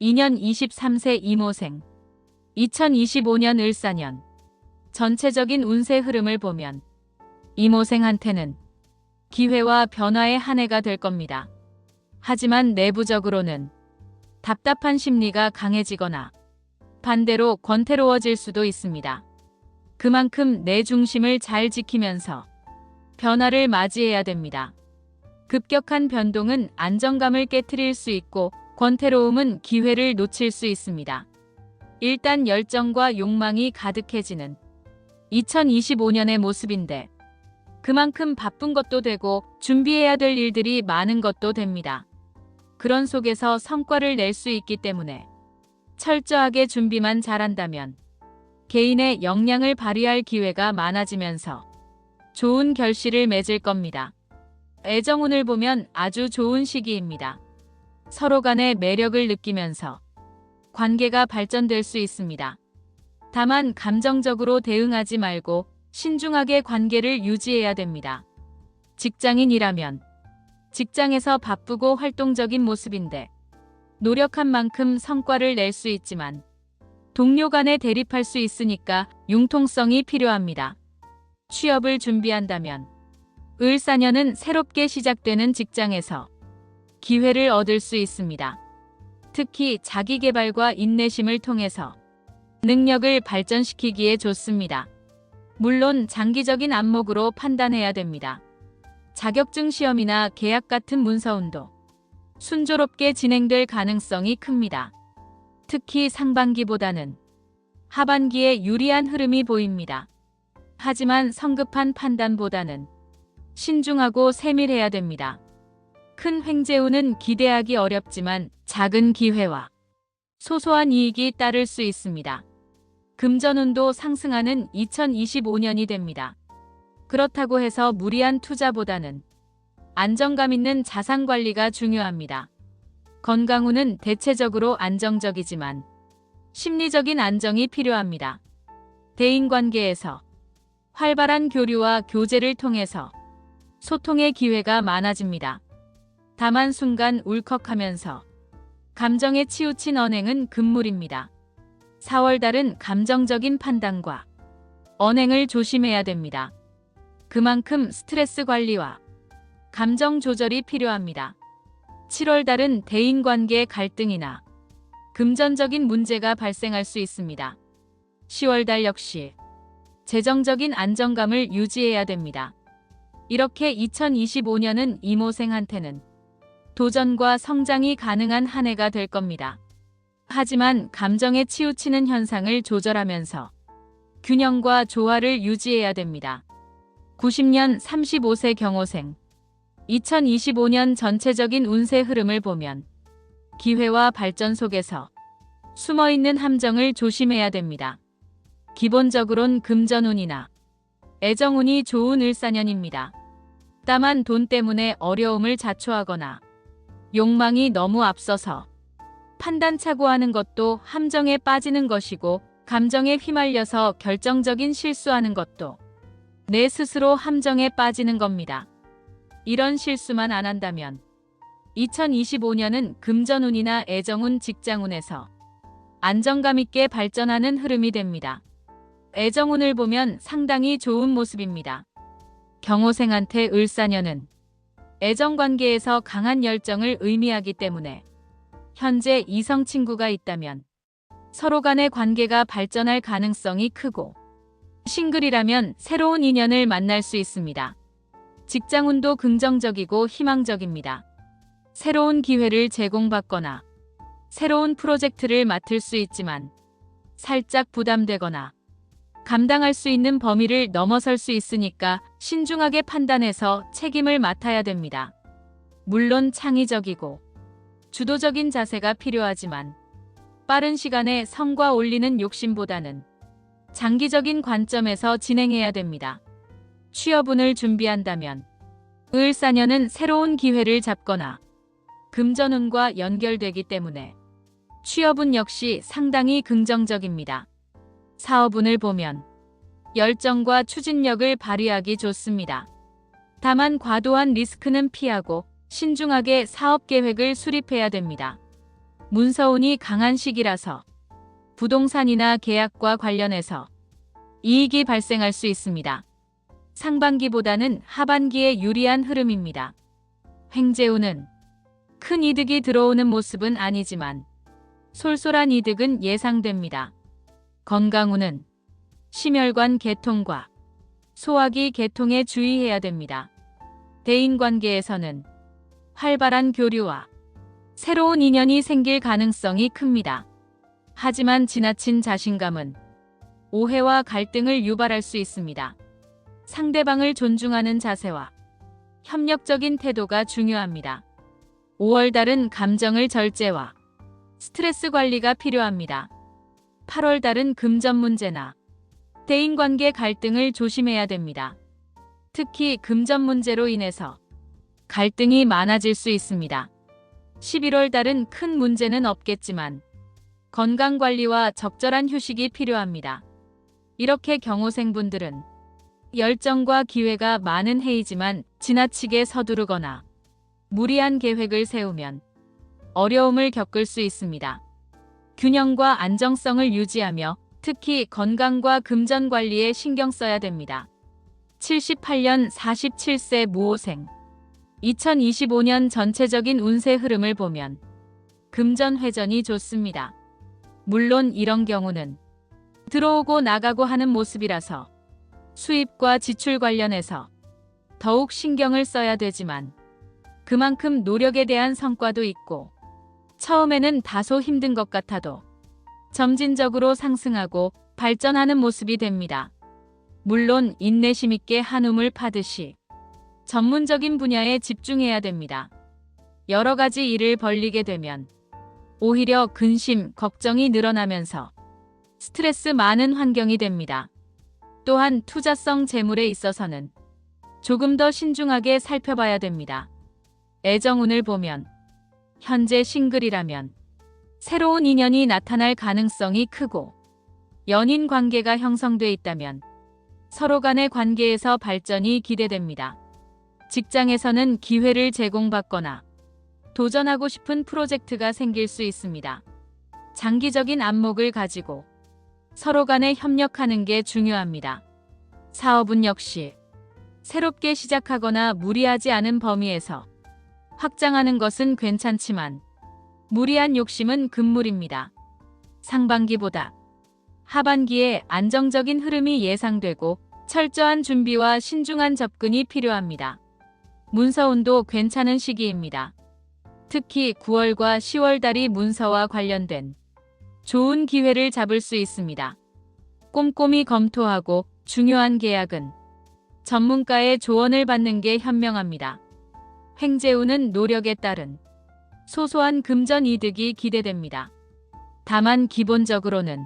2년 23세 이모생. 2025년 을사년. 전체적인 운세 흐름을 보면 이모생한테는 기회와 변화의 한 해가 될 겁니다. 하지만 내부적으로는 답답한 심리가 강해지거나 반대로 권태로워질 수도 있습니다. 그만큼 내 중심을 잘 지키면서 변화를 맞이해야 됩니다. 급격한 변동은 안정감을 깨트릴 수 있고 권태로움은 기회를 놓칠 수 있습니다. 일단 열정과 욕망이 가득해지는 2025년의 모습인데 그만큼 바쁜 것도 되고 준비해야 될 일들이 많은 것도 됩니다. 그런 속에서 성과를 낼 수 있기 때문에 철저하게 준비만 잘한다면 개인의 역량을 발휘할 기회가 많아지면서 좋은 결실을 맺을 겁니다. 애정운을 보면 아주 좋은 시기입니다. 서로 간의 매력을 느끼면서 관계가 발전될 수 있습니다. 다만 감정적으로 대응하지 말고 신중하게 관계를 유지해야 됩니다. 직장인이라면 직장에서 바쁘고 활동적인 모습인데 노력한 만큼 성과를 낼 수 있지만 동료 간에 대립할 수 있으니까 융통성이 필요합니다. 취업을 준비한다면 을사년은 새롭게 시작되는 직장에서 기회를 얻을 수 있습니다. 특히 자기개발과 인내심을 통해서 능력을 발전시키기에 좋습니다. 물론 장기적인 안목으로 판단해야 됩니다. 자격증 시험이나 계약 같은 문서운도 순조롭게 진행될 가능성이 큽니다. 특히 상반기보다는 하반기에 유리한 흐름이 보입니다. 하지만 성급한 판단보다는 신중하고 세밀해야 됩니다. 큰 횡재운은 기대하기 어렵지만 작은 기회와 소소한 이익이 따를 수 있습니다. 금전운도 상승하는 2025년이 됩니다. 그렇다고 해서 무리한 투자보다는 안정감 있는 자산 관리가 중요합니다. 건강운은 대체적으로 안정적이지만 심리적인 안정이 필요합니다. 대인관계에서 활발한 교류와 교제를 통해서 소통의 기회가 많아집니다. 다만 순간 울컥하면서 감정에 치우친 언행은 금물입니다. 4월달은 감정적인 판단과 언행을 조심해야 됩니다. 그만큼 스트레스 관리와 감정 조절이 필요합니다. 7월달은 대인관계 갈등이나 금전적인 문제가 발생할 수 있습니다. 10월달 역시 재정적인 안정감을 유지해야 됩니다. 이렇게 2025년은 이모생한테는 도전과 성장이 가능한 한 해가 될 겁니다. 하지만 감정에 치우치는 현상을 조절하면서 균형과 조화를 유지해야 됩니다. 90년 35세 경호생. 2025년 전체적인 운세 흐름을 보면 기회와 발전 속에서 숨어있는 함정을 조심해야 됩니다. 기본적으론 금전운이나 애정운이 좋은 을사년입니다. 다만 돈 때문에 어려움을 자초하거나 욕망이 너무 앞서서 판단착오하는 것도 함정에 빠지는 것이고 감정에 휘말려서 결정적인 실수하는 것도 내 스스로 함정에 빠지는 겁니다. 이런 실수만 안 한다면 2025년은 금전운이나 애정운, 직장운에서 안정감 있게 발전하는 흐름이 됩니다. 애정운을 보면 상당히 좋은 모습입니다. 경호생한테 을사년은 애정관계에서 강한 열정을 의미하기 때문에 현재 이성 친구가 있다면 서로 간의 관계가 발전할 가능성이 크고 싱글이라면 새로운 인연을 만날 수 있습니다. 직장운도 긍정적이고 희망적입니다. 새로운 기회를 제공받거나 새로운 프로젝트를 맡을 수 있지만 살짝 부담되거나 감당할 수 있는 범위를 넘어설 수 있으니까 신중하게 판단해서 책임을 맡아야 됩니다. 물론 창의적이고 주도적인 자세가 필요하지만 빠른 시간에 성과 올리는 욕심보다는 장기적인 관점에서 진행해야 됩니다. 취업운을 준비한다면 을사년은 새로운 기회를 잡거나 금전운과 연결되기 때문에 취업운 역시 상당히 긍정적입니다. 사업운을 보면 열정과 추진력을 발휘하기 좋습니다. 다만 과도한 리스크는 피하고 신중하게 사업 계획을 수립해야 됩니다. 문서운이 강한 시기라서 부동산이나 계약과 관련해서 이익이 발생할 수 있습니다. 상반기보다는 하반기에 유리한 흐름입니다. 횡재운은 큰 이득이 들어오는 모습은 아니지만 솔솔한 이득은 예상됩니다. 건강운은 심혈관 계통과 소화기 계통에 주의해야 됩니다. 대인관계에서는 활발한 교류와 새로운 인연이 생길 가능성이 큽니다. 하지만 지나친 자신감은 오해와 갈등을 유발할 수 있습니다. 상대방을 존중하는 자세와 협력적인 태도가 중요합니다. 5월달은 감정을 절제와 스트레스 관리가 필요합니다. 8월달은 금전 문제나 대인관계 갈등을 조심해야 됩니다. 특히 금전 문제로 인해서 갈등이 많아질 수 있습니다. 11월달은 큰 문제는 없겠지만 건강관리와 적절한 휴식이 필요합니다. 이렇게 경호생분들은 열정과 기회가 많은 해이지만 지나치게 서두르거나 무리한 계획을 세우면 어려움을 겪을 수 있습니다. 균형과 안정성을 유지하며 특히 건강과 금전 관리에 신경 써야 됩니다. 78년 47세 무호생 2025년 전체적인 운세 흐름을 보면 금전 회전이 좋습니다. 물론 이런 경우는 들어오고 나가고 하는 모습이라서 수입과 지출 관련해서 더욱 신경을 써야 되지만 그만큼 노력에 대한 성과도 있고 처음에는 다소 힘든 것 같아도 점진적으로 상승하고 발전하는 모습이 됩니다. 물론 인내심 있게 한움을 파듯이 전문적인 분야에 집중해야 됩니다. 여러 가지 일을 벌리게 되면 오히려 근심, 걱정이 늘어나면서 스트레스 많은 환경이 됩니다. 또한 투자성 재물에 있어서는 조금 더 신중하게 살펴봐야 됩니다. 애정운을 보면 현재 싱글이라면 새로운 인연이 나타날 가능성이 크고 연인 관계가 형성돼 있다면 서로 간의 관계에서 발전이 기대됩니다. 직장에서는 기회를 제공받거나 도전하고 싶은 프로젝트가 생길 수 있습니다. 장기적인 안목을 가지고 서로 간에 협력하는 게 중요합니다. 사업은 역시 새롭게 시작하거나 무리하지 않은 범위에서 확장하는 것은 괜찮지만 무리한 욕심은 금물입니다. 상반기보다 하반기에 안정적인 흐름이 예상되고 철저한 준비와 신중한 접근이 필요합니다. 문서운도 괜찮은 시기입니다. 특히 9월과 10월 달이 문서와 관련된 좋은 기회를 잡을 수 있습니다. 꼼꼼히 검토하고 중요한 계약은 전문가의 조언을 받는 게 현명합니다. 횡재운은 노력에 따른 소소한 금전 이득이 기대됩니다. 다만 기본적으로는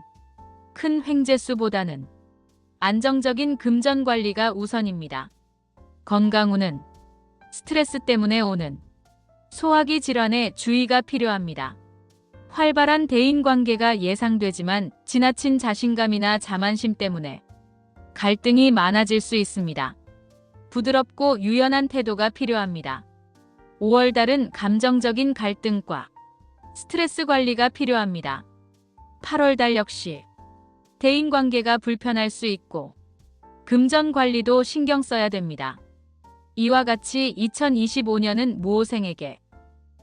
큰 횡재수보다는 안정적인 금전 관리가 우선입니다. 건강운은 스트레스 때문에 오는 소화기 질환에 주의가 필요합니다. 활발한 대인관계가 예상되지만 지나친 자신감이나 자만심 때문에 갈등이 많아질 수 있습니다. 부드럽고 유연한 태도가 필요합니다. 5월달은 감정적인 갈등과 스트레스 관리가 필요합니다. 8월달 역시 대인관계가 불편할 수 있고 금전 관리도 신경 써야 됩니다. 이와 같이 2025년은 무호생에게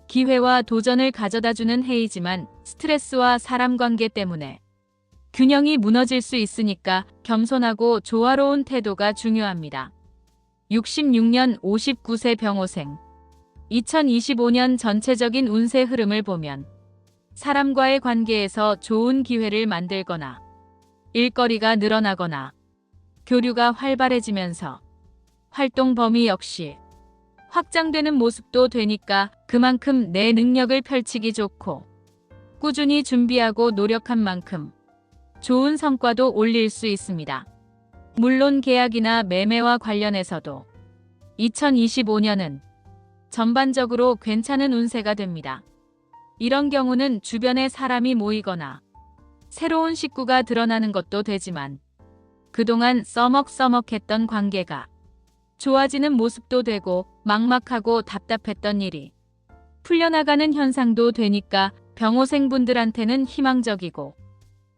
기회와 도전을 가져다주는 해이지만 스트레스와 사람 관계 때문에 균형이 무너질 수 있으니까 겸손하고 조화로운 태도가 중요합니다. 66년 59세 병호생 2025년 전체적인 운세 흐름을 보면 사람과의 관계에서 좋은 기회를 만들거나 일거리가 늘어나거나 교류가 활발해지면서 활동 범위 역시 확장되는 모습도 되니까 그만큼 내 능력을 펼치기 좋고 꾸준히 준비하고 노력한 만큼 좋은 성과도 올릴 수 있습니다. 물론 계약이나 매매와 관련해서도 2025년은 전반적으로 괜찮은 운세가 됩니다. 이런 경우는 주변에 사람이 모이거나 새로운 식구가 드러나는 것도 되지만 그동안 써먹써먹했던 관계가 좋아지는 모습도 되고 막막하고 답답했던 일이 풀려나가는 현상도 되니까 병호생분들한테는 희망적이고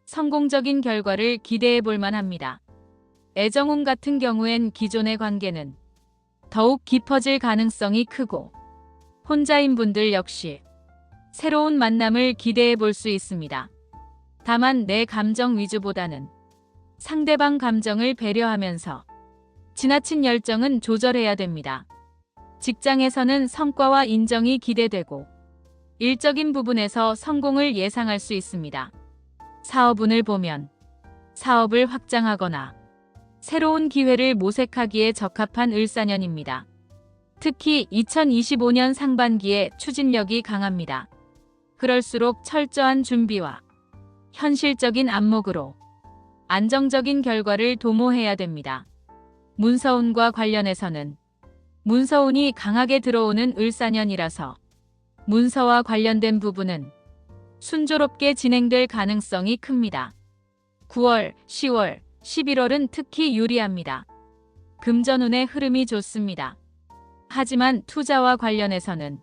성공적인 결과를 기대해 볼 만합니다. 애정운 같은 경우엔 기존의 관계는 더욱 깊어질 가능성이 크고 혼자인 분들 역시 새로운 만남을 기대해 볼 수 있습니다. 다만 내 감정 위주보다는 상대방 감정을 배려하면서 지나친 열정은 조절해야 됩니다. 직장에서는 성과와 인정이 기대되고 일적인 부분에서 성공을 예상할 수 있습니다. 사업운을 보면 사업을 확장하거나 새로운 기회를 모색하기에 적합한 을사년입니다. 특히 2025년 상반기에 추진력이 강합니다. 그럴수록 철저한 준비와 현실적인 안목으로 안정적인 결과를 도모해야 됩니다. 문서운과 관련해서는 문서운이 강하게 들어오는 을사년이라서 문서와 관련된 부분은 순조롭게 진행될 가능성이 큽니다. 9월, 10월, 11월은 특히 유리합니다. 금전운의 흐름이 좋습니다. 하지만 투자와 관련해서는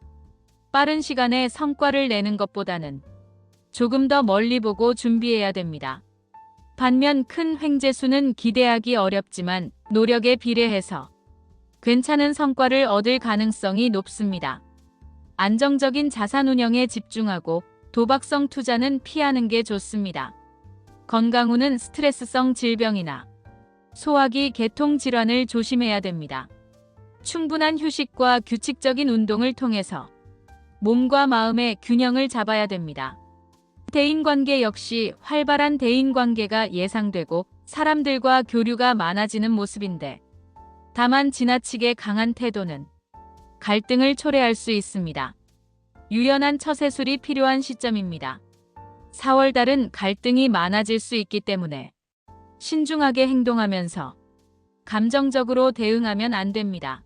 빠른 시간에 성과를 내는 것보다는 조금 더 멀리 보고 준비해야 됩니다. 반면 큰 횡재수는 기대하기 어렵지만 노력에 비례해서 괜찮은 성과를 얻을 가능성이 높습니다. 안정적인 자산 운영에 집중하고 도박성 투자는 피하는 게 좋습니다. 건강운은 스트레스성 질병이나 소화기 계통 질환을 조심해야 됩니다. 충분한 휴식과 규칙적인 운동을 통해서 몸과 마음의 균형을 잡아야 됩니다. 대인관계 역시 활발한 대인관계가 예상되고 사람들과 교류가 많아지는 모습인데 다만 지나치게 강한 태도는 갈등을 초래할 수 있습니다. 유연한 처세술이 필요한 시점입니다. 4월달은 갈등이 많아질 수 있기 때문에 신중하게 행동하면서 감정적으로 대응하면 안 됩니다.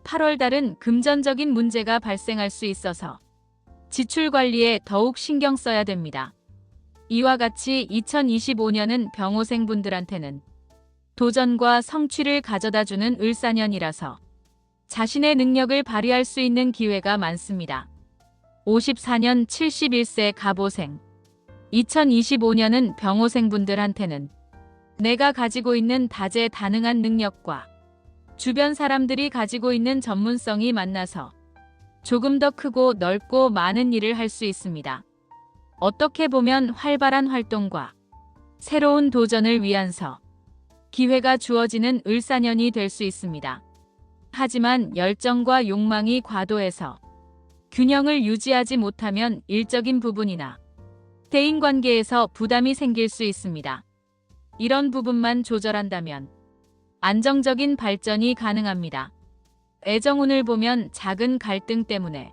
8월달은 금전적인 문제가 발생할 수 있어서 지출 관리에 더욱 신경 써야 됩니다. 이와 같이 2025년은 병호생분들한테는 도전과 성취를 가져다주는 을사년이라서 자신의 능력을 발휘할 수 있는 기회가 많습니다. 54년 71세 갑오생 2025년은 병호생분들한테는 내가 가지고 있는 다재다능한 능력과 주변 사람들이 가지고 있는 전문성이 만나서 조금 더 크고 넓고 많은 일을 할 수 있습니다. 어떻게 보면 활발한 활동과 새로운 도전을 위한서 기회가 주어지는 을사년이 될 수 있습니다. 하지만 열정과 욕망이 과도해서 균형을 유지하지 못하면 일적인 부분이나 대인관계에서 부담이 생길 수 있습니다. 이런 부분만 조절한다면 안정적인 발전이 가능합니다. 애정운을 보면 작은 갈등 때문에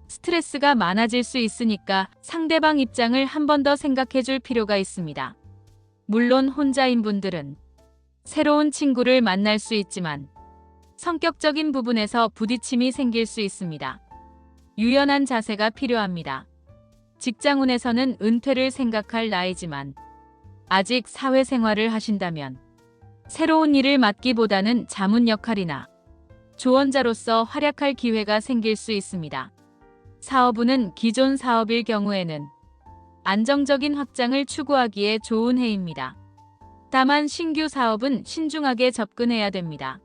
스트레스가 많아질 수 있으니까 상대방 입장을 한 번 더 생각해 줄 필요가 있습니다. 물론 혼자인 분들은 새로운 친구를 만날 수 있지만 성격적인 부분에서 부딪힘이 생길 수 있습니다. 유연한 자세가 필요합니다. 직장운에서는 은퇴를 생각할 나이지만 아직 사회생활을 하신다면 새로운 일을 맡기보다는 자문 역할이나 조언자로서 활약할 기회가 생길 수 있습니다. 사업운은 기존 사업일 경우에는 안정적인 확장을 추구하기에 좋은 해입니다. 다만 신규 사업은 신중하게 접근해야 됩니다.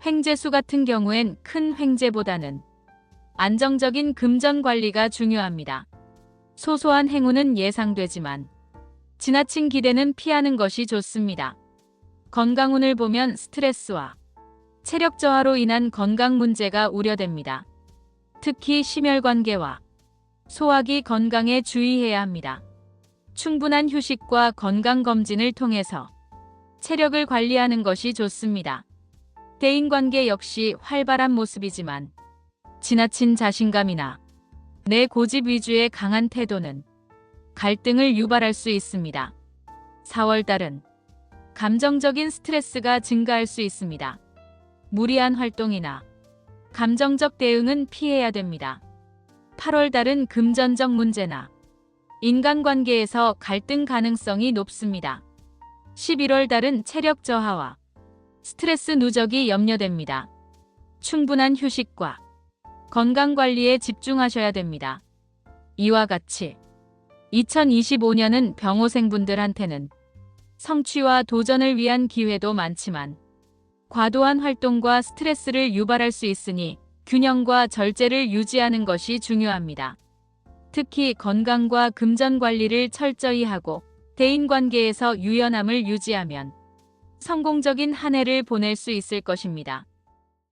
횡재수 같은 경우엔 큰 횡재보다는 안정적인 금전 관리가 중요합니다. 소소한 행운은 예상되지만 지나친 기대는 피하는 것이 좋습니다. 건강운을 보면 스트레스와 체력 저하로 인한 건강 문제가 우려됩니다. 특히 심혈관계와 소화기 건강에 주의해야 합니다. 충분한 휴식과 건강검진을 통해서 체력을 관리하는 것이 좋습니다. 대인관계 역시 활발한 모습이지만 지나친 자신감이나 내 고집 위주의 강한 태도는 갈등을 유발할 수 있습니다. 4월달은 감정적인 스트레스가 증가할 수 있습니다. 무리한 활동이나 감정적 대응은 피해야 됩니다. 8월달은 금전적 문제나 인간관계에서 갈등 가능성이 높습니다. 11월달은 체력 저하와 스트레스 누적이 염려됩니다. 충분한 휴식과 건강관리에 집중하셔야 됩니다. 이와 같이 2025년은 병호생분들한테는 성취와 도전을 위한 기회도 많지만 과도한 활동과 스트레스를 유발할 수 있으니 균형과 절제를 유지하는 것이 중요합니다. 특히 건강과 금전 관리를 철저히 하고 대인관계에서 유연함을 유지하면 성공적인 한 해를 보낼 수 있을 것입니다.